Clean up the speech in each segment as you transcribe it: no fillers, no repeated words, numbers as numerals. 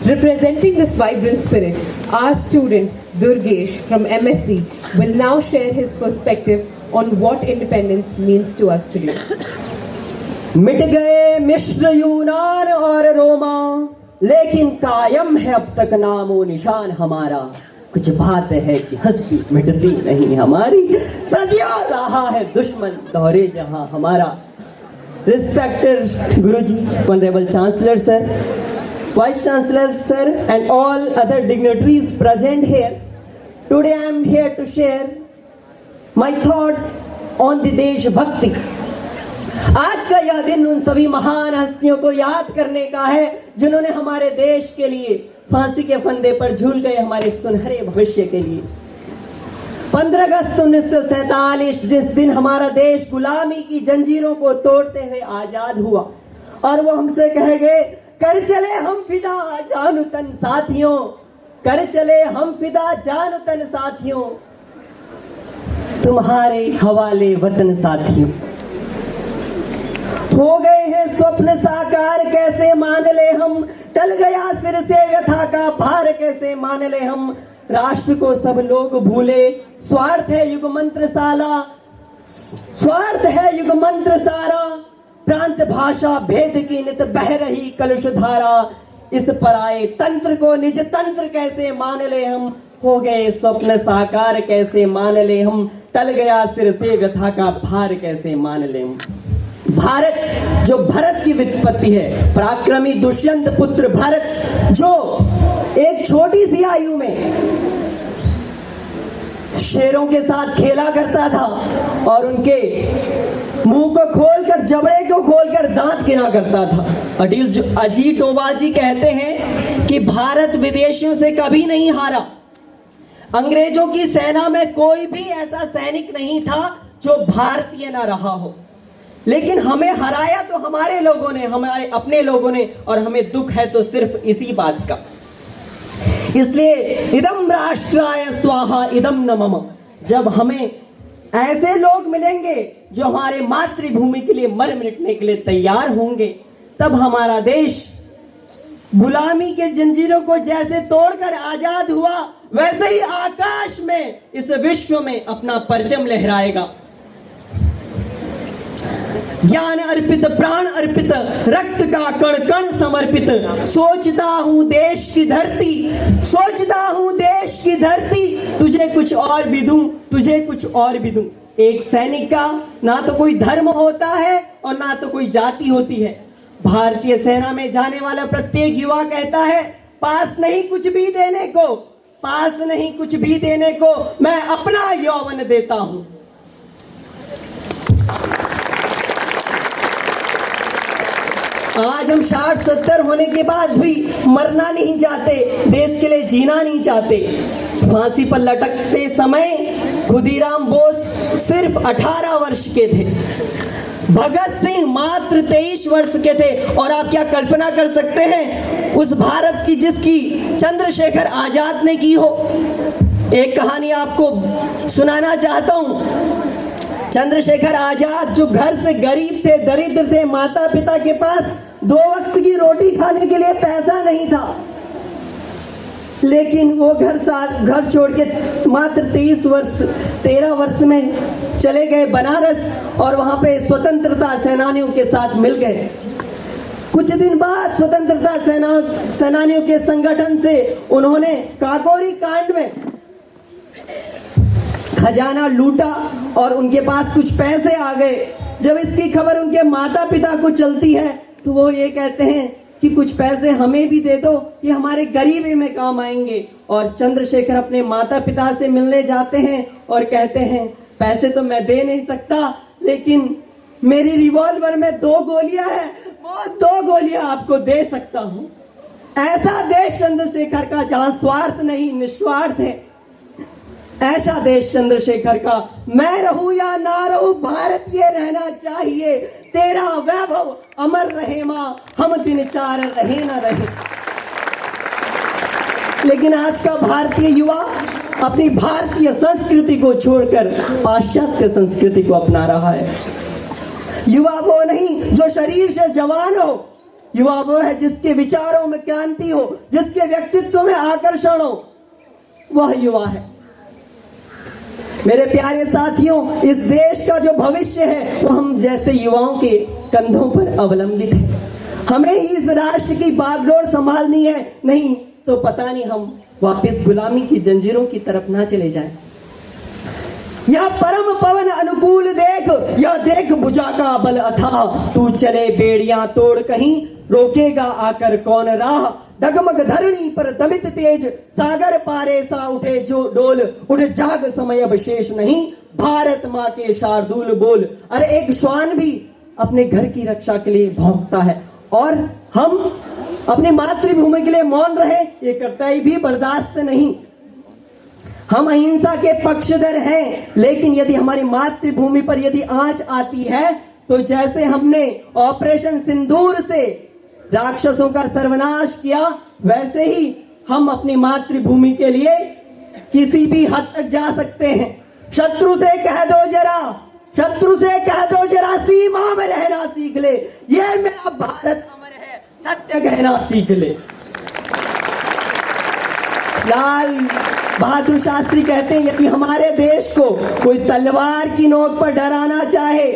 Representing this vibrant spirit, our student Durgesh from MSc will now share his perspective on what independence means to us today. मिट गए मिस्र यूनान और रोमा, लेकिन कायम है अब तक नामो निशान हमारा। कुछ बात है कि हस्ती मिटती नहीं हमारी, सदियों रहा है दुश्मन दौरे जहां हमारा। Respected Guruji, Honorable Chancellor Sir, Vice Chancellor Sir and all other dignitaries present here, today I am here to share my thoughts on the देश भक्ति। आज का यह दिन उन सभी महान हस्तियों को याद करने का है जिन्होंने हमारे देश के लिए फांसी के फंदे पर झूल गए, हमारे सुनहरे भविष्य के लिए। 15 अगस्त 1947 जिस दिन हमारा देश गुलामी की जंजीरों को तोड़ते हुए आजाद हुआ और वो हमसे कह गए, कर चले हम फिदा जान तन साथियों, कर चले हम फिदा जान तन साथियों, तुम्हारे हवाले वतन साथियों। हो गए हैं स्वप्न साकार कैसे मान ले हम, टल गया सिर से व्यथा का भार कैसे मान ले हम। राष्ट्र को सब लोग भूले, स्वार्थ है युग मंत्र साला, स्वार्थ है युग मंत्र सारा, प्रांत भाषा भेद की नित बह रही कलुष धारा। इस पराये तंत्र को निज तंत्र कैसे मान ले हम, हो गए स्वप्न साकार कैसे मान ले हम, टल गया सिर से व्यथा का भार कैसे मान ले हम। भारत जो भरत की व्युत्पत्ति है, पराक्रमी दुष्यंत पुत्र भरत, जो एक छोटी सी आयु में शेरों के साथ खेला करता था और उनके मुंह को खोलकर, जबड़े को खोलकर दांत गिना करता था। अजीत डोभाल कहते हैं कि भारत विदेशियों से कभी नहीं हारा। अंग्रेजों की सेना में कोई भी ऐसा सैनिक नहीं था जो भारतीय ना रहा हो, लेकिन हमें हराया तो हमारे लोगों ने, हमारे अपने लोगों ने, और हमें दुख है तो सिर्फ इसी बात का। इसलिए इदम राष्ट्राय स्वाहा इदम न मम। जब हमें ऐसे लोग मिलेंगे जो हमारे मातृभूमि के लिए मर मिटने के लिए तैयार होंगे, तब हमारा देश गुलामी के जंजीरों को जैसे तोड़कर आजाद हुआ, वैसे ही आकाश में इस विश्व में अपना परचम लहराएगा। ज्ञान अर्पित, प्राण अर्पित, रक्त का कण कण समर्पित, सोचता हूं देश की धरती, सोचता हूं देश की धरती, तुझे कुछ और भी दूं, तुझे कुछ और भी दूं। एक सैनिक का ना तो कोई धर्म होता है और ना तो कोई जाति होती है। भारतीय सेना में जाने वाला प्रत्येक युवा कहता है, पास नहीं कुछ भी देने को, पास नहीं कुछ भी देने को, मैं अपना यौवन देता हूं। आज हम 60-70 होने के बाद भी मरना नहीं चाहते, देश के लिए जीना नहीं चाहते। फांसी पर लटकते समय खुदीराम बोस सिर्फ 18 वर्ष के थे, भगत सिंह मात्र 23 वर्ष के थे। और आप क्या कल्पना कर सकते हैं उस भारत की जिसकी चंद्रशेखर आजाद ने की हो। एक कहानी आपको सुनाना चाहता हूं। चंद्रशेखर आजाद जो घर से गरीब थे, दरिद्र थे, माता पिता के पास 2 वक्त की रोटी खाने के लिए पैसा नहीं था, लेकिन वो घर छोड़ के मात्र 13 वर्ष में चले गए बनारस और वहां पे स्वतंत्रता सेनानियों के साथ मिल गए। कुछ दिन बाद स्वतंत्रता सेनानियों के संगठन से उन्होंने काकोरी कांड में खजाना लूटा और उनके पास कुछ पैसे आ गए। जब इसकी खबर उनके माता पिता को चलती है तो वो ये कहते हैं कि कुछ पैसे हमें भी दे दो, ये हमारे गरीबी में काम आएंगे। और चंद्रशेखर अपने माता पिता से मिलने जाते हैं और कहते हैं, पैसे तो मैं दे नहीं सकता, लेकिन मेरी रिवॉल्वर में 2 गोलियां हैं, वो 2 गोलियां आपको दे सकता हूं। ऐसा देश चंद्रशेखर का जहां स्वार्थ नहीं निस्वार्थ है, ऐसा देश चंद्रशेखर का। मैं रहूं या ना रहूं, भारत ये रहना चाहिए, तेरा वैभव अमर रहे मां, हम दिन 4 रहे ना रहे। लेकिन आज का भारतीय युवा अपनी भारतीय संस्कृति को छोड़कर पाश्चात्य संस्कृति को अपना रहा है। युवा वो नहीं जो शरीर से जवान हो, युवा वो है जिसके विचारों में क्रांति हो, जिसके व्यक्तित्व में आकर्षण हो, वह युवा है। मेरे प्यारे साथियों, इस देश का जो भविष्य है वो हम जैसे युवाओं के कंधों पर अवलंबित है। हमें ही इस राष्ट्र की बागडोर संभालनी है, नहीं तो पता नहीं हम वापस गुलामी की जंजीरों की तरफ ना चले जाएं। यह परम पवन अनुकूल देख, यह देख भुजा का बल अथाह, तू चले बेड़ियां तोड़ कहीं, रोकेगा आकर कौन राह। डगमग धरणी पर दमित तेज, सागर पारे सा उठे जो डोल, उठ जाग समय अब शेष नहीं, भारत माँ के शार्दूल बोल। अरे एक श्वान भी अपने घर की रक्षा के लिए भौंकता है, और हम अपनी मातृभूमि के लिए मौन रहे, ये कर्तव्य भी बर्दाश्त नहीं। हम अहिंसा के पक्षधर हैं, लेकिन यदि हमारी मातृभूमि पर यदि आंच आती है, तो जैसे हमने ऑपरेशन सिंदूर से राक्षसों का सर्वनाश किया, वैसे ही हम अपनी मातृभूमि के लिए किसी भी हद तक जा सकते हैं। शत्रु से कह दो जरा, शत्रु से कह दो जरा, सीमा में रहना सीख ले, ये मेरा भारत अमर है, सत्य कहना सीख ले। लाल बहादुर शास्त्री कहते हैं, यदि हमारे देश को कोई तलवार की नोक पर डराना चाहे,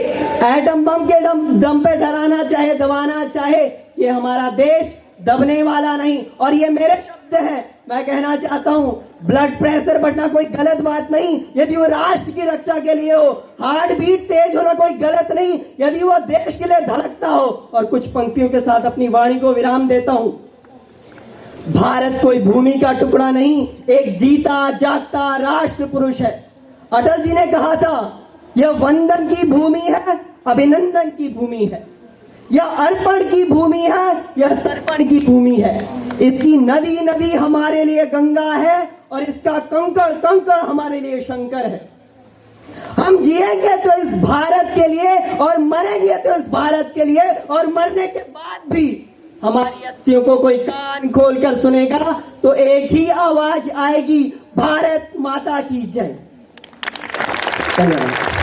एटम बम के दम पे डराना चाहे, दबाना चाहे, ये हमारा देश दबने वाला नहीं। और ये मेरे शब्द हैं, मैं कहना चाहता हूं, ब्लड प्रेशर बढ़ना कोई गलत बात नहीं, यदि वो राष्ट्र की रक्षा के लिए हो। हार्ट बीट तेज होना कोई गलत नहीं, यदि वो देश के लिए धड़कता हो। और कुछ पंक्तियों के साथ अपनी वाणी को विराम देता हूं। भारत कोई भूमि का टुकड़ा नहीं, एक जीता जागता राष्ट्र पुरुष है। अटल जी ने कहा था, यह वंदन की भूमि है, अभिनंदन की भूमि है, यह अर्पण की भूमि है, यह तर्पण की भूमि है। इसकी नदी नदी हमारे लिए गंगा है, और इसका कंकड़ कंकड़ हमारे लिए शंकर है। हम जिएंगे तो इस भारत के लिए, और मरेंगे तो इस भारत के लिए, और मरने के बाद भी हमारी अस्थियों को कोई कान खोलकर सुनेगा तो एक ही आवाज आएगी, भारत माता की जय। धन्यवाद।